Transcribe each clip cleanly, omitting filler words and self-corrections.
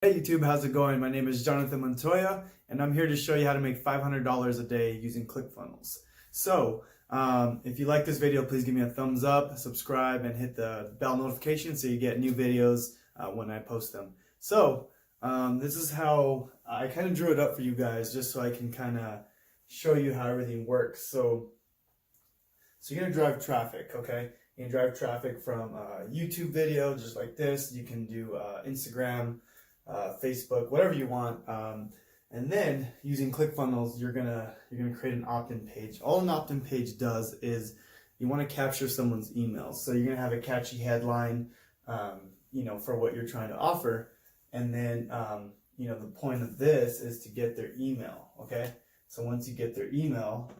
Hey YouTube, how's it going? My name is Jonathan Montoya, and I'm here to show you how to make $500 a day using Clickfunnels. So, if you like this video, please give me a thumbs up, subscribe, and hit the bell notification so you get new videos when I post them. So, this is how I kind of drew it up for you guys, just so I can kind of show you how everything works. So you're gonna drive traffic, okay? You can drive traffic from a YouTube video, just like this. You can do Instagram, Facebook, whatever you want, and then using ClickFunnels, you're gonna create an opt-in page. All an opt-in page does is you want to capture someone's emails. So you're gonna have a catchy headline, for what you're trying to offer, and then the point of this is to get their email. Okay, so once you get their email,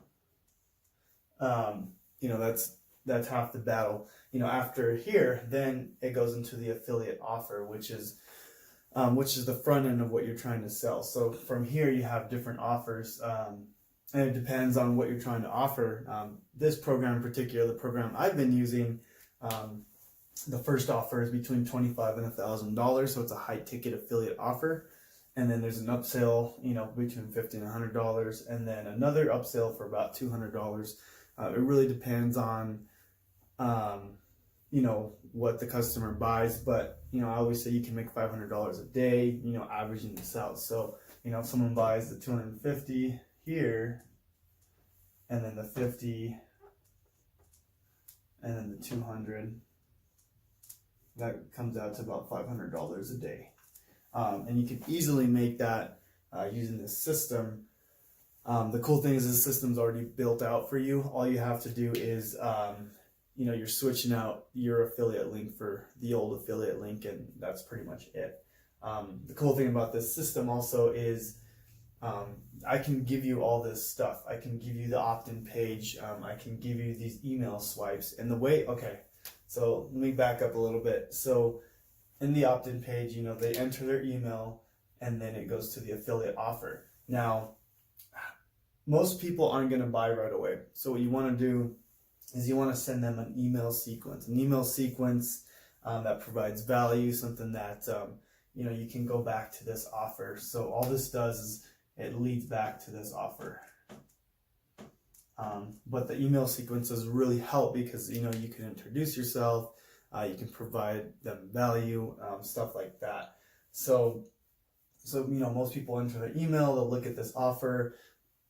that's half the battle. After here, then it goes into the affiliate offer, which is the front end of what you're trying to sell. So from here, you have different offers, and it depends on what you're trying to offer. This program in particular, the program I've been using, the first offer is between $25 and $1,000, so it's a high ticket affiliate offer. And then there's an upsell, between $50 and $100, and then another upsell for about $200. It really depends on what the customer buys, but I always say you can make $500 a day, averaging this out. So if someone buys the 250 here, and then the 50, and then the 200, that comes out to about $500 a day. And you can easily make that using this system. The cool thing is the system's already built out for you. All you have to do is you're switching out your affiliate link for the old affiliate link, and that's pretty much it. The cool thing about this system also is I can give you all this stuff. I can give you the opt-in page. I can give you these email swipes. And so let me back up a little bit. So in the opt-in page, they enter their email, and then it goes to the affiliate offer. Now, most people aren't going to buy right away. So what you want to do is you want to send them an email sequence that provides value, something that you can go back to this offer. So all this does is it leads back to this offer. But the email sequences really help because you can introduce yourself, you can provide them value, stuff like that. So most people enter their email, they'll look at this offer.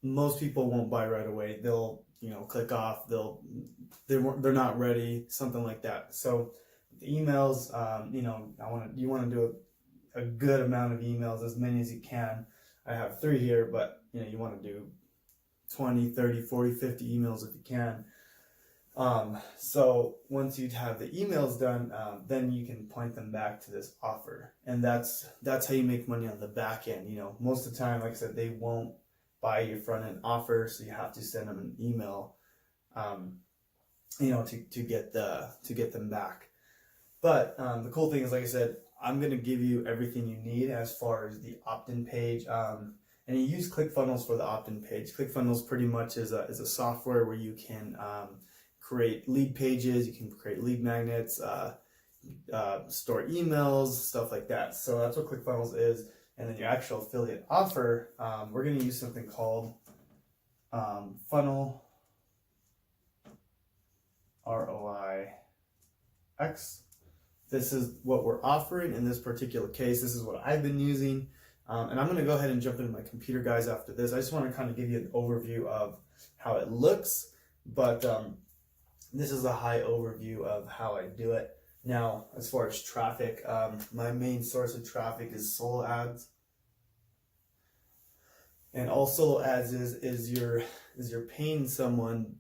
Most people won't buy right away. They'll click off. They're not ready, something like that. So the emails, you want to do a good amount of emails, as many as you can. I have 3 here, but you want to do 20, 30, 40, 50 emails if you can. So once you have the emails done, then you can point them back to this offer, and that's how you make money on the back end. Most of the time, like I said, they won't buy your front end offer, so you have to send them an email, to get them back. But the cool thing is, like I said, I'm going to give you everything you need as far as the opt-in page. And you use ClickFunnels for the opt-in page. ClickFunnels pretty much is a software where you can create lead pages, you can create lead magnets, store emails, stuff like that. So that's what ClickFunnels is. And then your actual affiliate offer, we're going to use something called Funnel ROI X. This is what we're offering in this particular case. This is what I've been using. And I'm going to go ahead and jump into my computer, guys, after this. I just want to kind of give you an overview of how it looks. But this is a high overview of how I do it. Now, as far as traffic, my main source of traffic is solo ads. And all solo ads is you're paying someone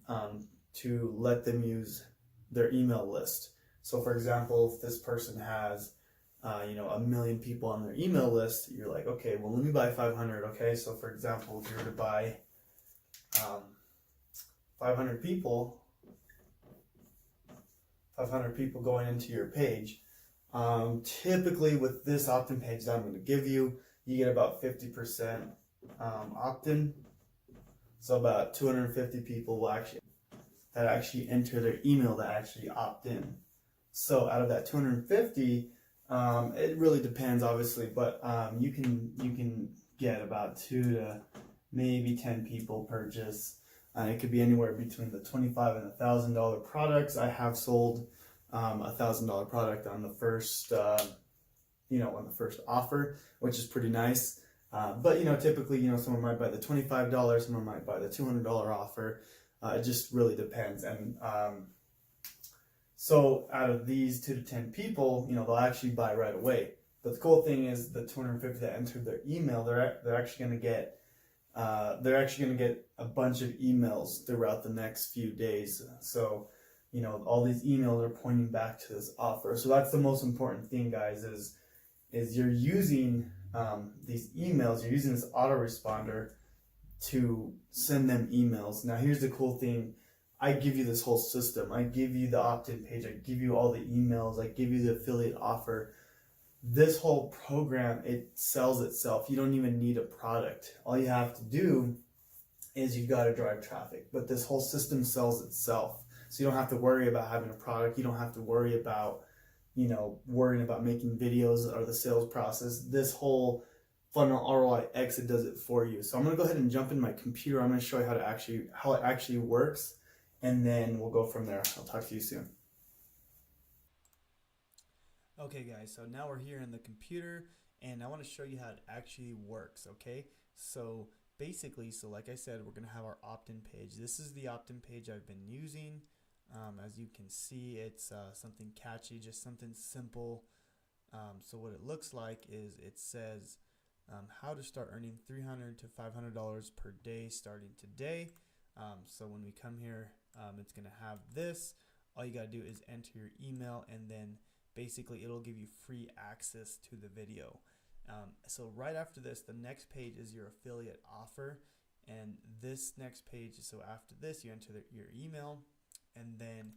to let them use their email list. So for example, if this person has 1 million people on their email list, you're like, okay, well, let me buy 500. Okay, so for example, if you were to buy 500 people going into your page, typically with this opt-in page that I'm going to give you, you get about 50% opt-in. So about 250 people will actually enter their email that actually opt in. So out of that 250, It really depends, obviously, but you can get about 2 to maybe 10 people purchase. It could be anywhere between the $25 and $1,000 products. I have sold $1,000 product on the first, on the first offer, which is pretty nice. But typically, someone might buy the $25, someone might buy the $200 offer. It just really depends. And so out of these 2 to 10 people, they'll actually buy right away. But the cool thing is the 250 that entered their email, they're actually going to get a bunch of emails throughout the next few days. So, all these emails are pointing back to this offer. So that's the most important thing, guys, is you're using these emails, you're using this autoresponder to send them emails. Now, here's the cool thing. I give you this whole system. I give you the opt-in page. I give you all the emails. I give you the affiliate offer. This whole program, it sells itself. You don't even need a product. All you have to do is you got to drive traffic. But this whole system sells itself. So you don't have to worry about having a product. You don't have to worry about, worrying about making videos or the sales process. This whole funnel ROI exit does it for you. So I'm going to go ahead and jump in my computer. I'm going to show you how it actually works, and then we'll go from there. I'll talk to you soon. Okay, guys, so now we're here in the computer, and I want to show you how it actually works, okay? So basically, like I said, we're going to have our opt-in page. This is the opt-in page I've been using. As you can see, it's something catchy, just something simple. So what it looks like is it says how to start earning $300 to $500 per day starting today. So when we come here, it's going to have this. All you got to do is enter your email, and then basically it'll give you free access to the video. So right after this, the next page is your affiliate offer, and this next page, so after this you enter your email, and then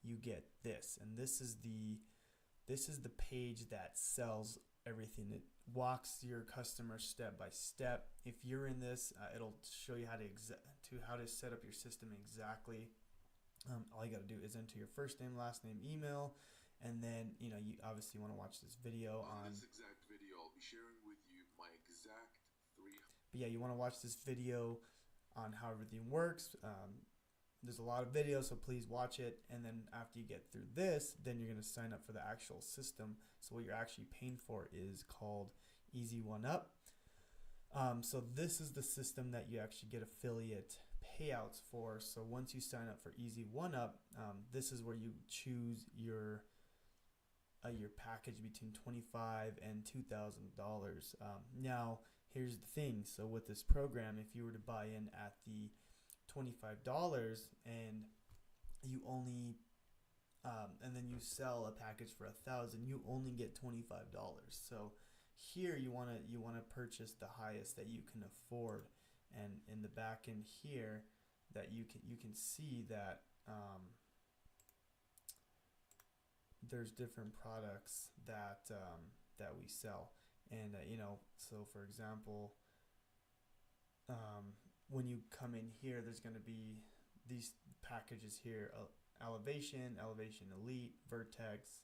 you get this, and this is the page that sells everything. It walks your customer step by step. If you're in this, it'll show you how to set up your system exactly. All you got to do is enter your first name, last name, email, and then you obviously want to watch this video on this exact video. I'll be sharing with you my exact But yeah, you want to watch this video on how everything works. There's a lot of videos, so please watch it. And then after you get through this, then you're going to sign up for the actual system. So what you're actually paying for is called Easy One Up. So this is the system that you actually get affiliate payouts for. So once you sign up for Easy One Up, this is where you choose your package between $25 and $2,000. Now, here's the thing. So with this program, if you were to buy in at the $25 and you only and then you sell a package for $1,000, you only get $25. So here you want to purchase the highest that you can afford, and in the back end here that you can see that there's different products that we sell, and so for example, when you come in here, there's going to be these packages here: Elevation, Elevation Elite, Vertex,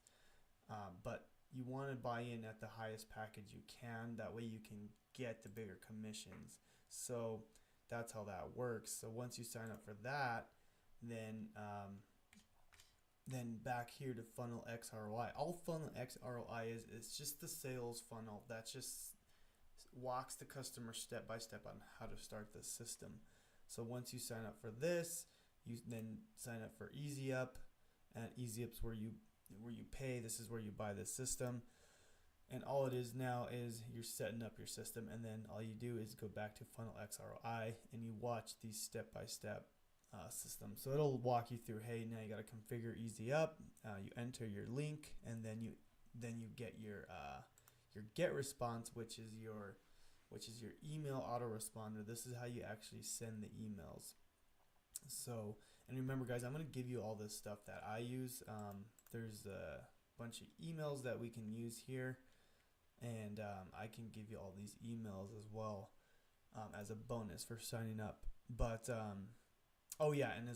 but you want to buy in at the highest package you can. That way you can get the bigger commissions. So that's how that works. So once you sign up for that, then back here to Funnel X ROI. All Funnel X ROI is just the sales funnel that just walks the customer step by step on how to start the system. So once you sign up for this, you then sign up for Easy Up, and Easy Up's where you pay. This is where you buy the system, and all it is now is you're setting up your system, and then all you do is go back to Funnel X ROI and you watch these step by step systems. So it'll walk you through, hey, now you got to configure Easy Up, you enter your link, and then you get your get response, which is your email autoresponder. This is how you actually send the emails. So, and remember, guys, I'm going to give you all this stuff that I use. There's a bunch of emails that we can use here, and I can give you all these emails as well as a bonus for signing up. But oh yeah, and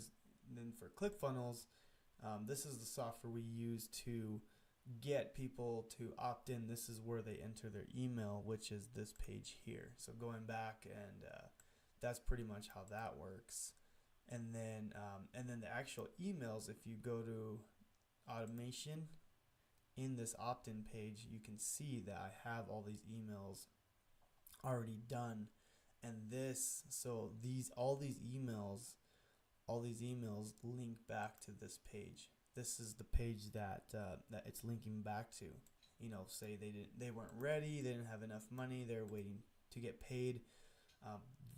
then for Clickfunnels, this is the software we use to get people to opt in, this is where they enter their email, which is this page here. So going back, and that's pretty much how that works. And then the actual emails, if you go to automation in this opt-in page, you can see that I have all these emails already done. And all these emails link back to this page. This is the page that it's linking back to. Say they weren't ready, they didn't have enough money, they're waiting to get paid.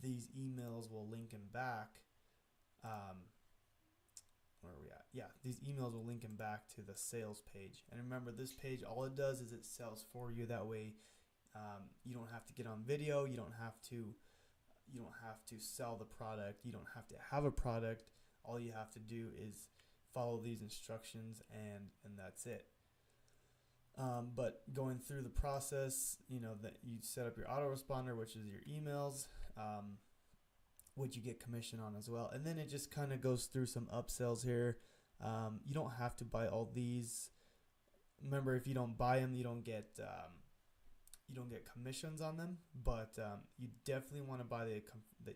These emails will link them back. Where are we at? Yeah, these emails will link them back to the sales page. And remember, this page, all it does is it sells for you. That way, you don't have to get on video. You don't have to sell the product. You don't have to have a product. All you have to do is follow these instructions, and that's it. But going through the process, that you set up your autoresponder, which is your emails, which you get commission on as well. And then it just kind of goes through some upsells here. You don't have to buy all these. Remember, if you don't buy them, you don't get commissions on them. But you definitely want to buy the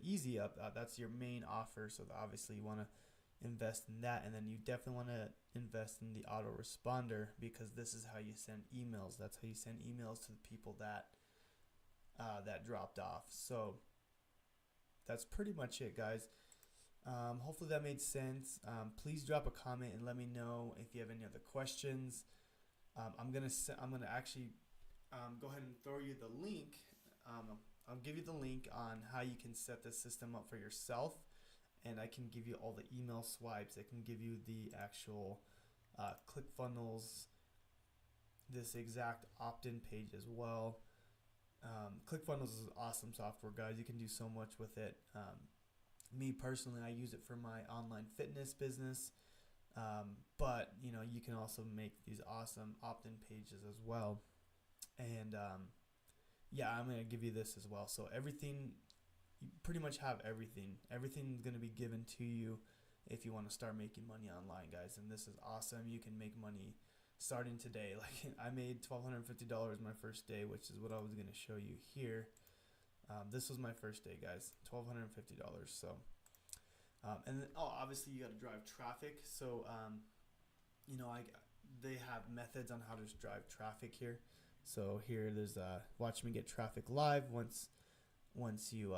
easy up. That's your main offer. So obviously you want to invest in that, and then you definitely want to invest in the autoresponder, because this is how you send emails. That's how you send emails to the people that dropped off. So that's pretty much it, guys. Hopefully that made sense. Please drop a comment and let me know if you have any other questions. I'm gonna actually go ahead and throw you the link. I'll give you the link on how you can set this system up for yourself, and I can give you all the email swipes. I can give you the actual Clickfunnels, this exact opt-in page as well. Clickfunnels is awesome software, guys. You can do so much with it. Me personally, I use it for my online fitness business, but you can also make these awesome opt-in pages as well. And yeah, I'm gonna give you this as well. So everything, you pretty much have everything. Everything's gonna be given to you if you want to start making money online, guys. And this is awesome. You can make money starting today. Like, I made $1,250 my first day, which is what I was going to show you here. This was my first day, guys. $1,250. So and then, obviously you got to drive traffic. So they have methods on how to drive traffic here. So here there's watch me get traffic live once you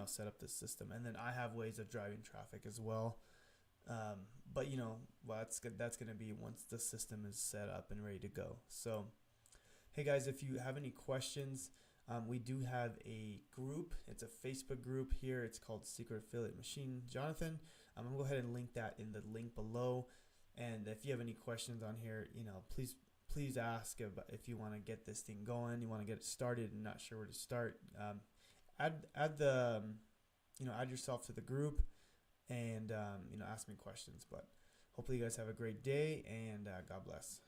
set up this system. And then I have ways of driving traffic as well. But that's good. That's going to be once the system is set up and ready to go. So, hey guys, if you have any questions, we do have a group. It's a Facebook group here. It's called Secret Affiliate Machine Jonathan. I'm going to go ahead and link that in the link below. And if you have any questions on here, please ask if you want to get this thing going, you want to get it started and not sure where to start. Add yourself to the group. And ask me questions. But hopefully you guys have a great day, and God bless.